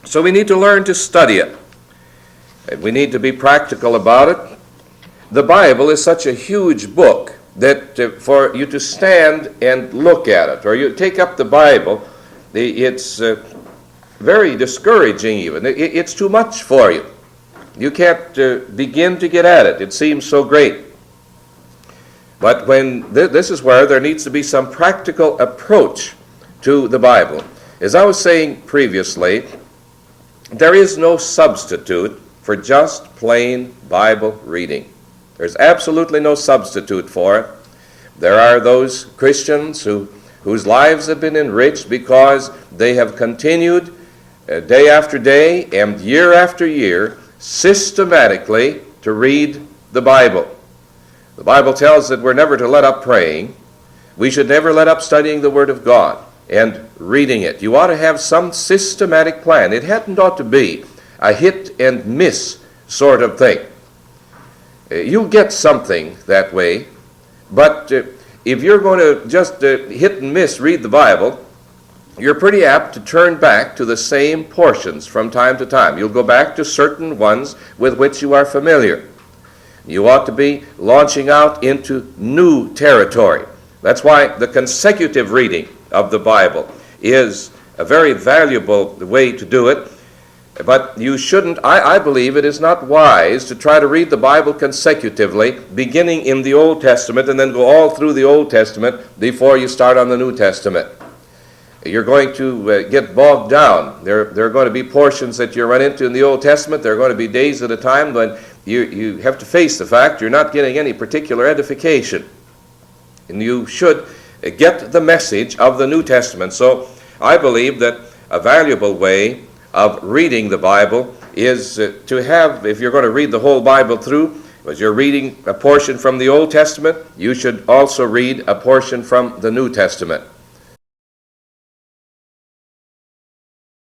So we need to learn to study it. And we need to be practical about it. The Bible is such a huge book that for you to stand and look at it, or you take up the Bible, it's very discouraging even. It's too much for you. You can't begin to get at it. It seems so great. But when this is where there needs to be some practical approach to the Bible. As I was saying previously, there is no substitute for just plain Bible reading. There's absolutely no substitute for it. There are those Christians whose lives have been enriched because they have continued day after day and year after year systematically to read the Bible. The Bible tells that we're never to let up praying. We should never let up studying the Word of God and reading it. You ought to have some systematic plan. It hadn't ought to be a hit and miss sort of thing. You'll get something that way, but if you're going to just hit and miss read the Bible, you're pretty apt to turn back to the same portions from time to time. You'll go back to certain ones with which you are familiar. You ought to be launching out into new territory. That's why the consecutive reading of the Bible is a very valuable way to do it. But you shouldn't, I believe it is not wise to try to read the Bible consecutively, beginning in the Old Testament and then go all through the Old Testament before you start on the New Testament. You're going to get bogged down. There are going to be portions that you run into in the Old Testament. There are going to be days at a time when you have to face the fact you're not getting any particular edification. And you should get the message of the New Testament. So I believe that a valuable way of reading the Bible is to have, if you're going to read the whole Bible through, as you're reading a portion from the Old Testament, you should also read a portion from the New Testament.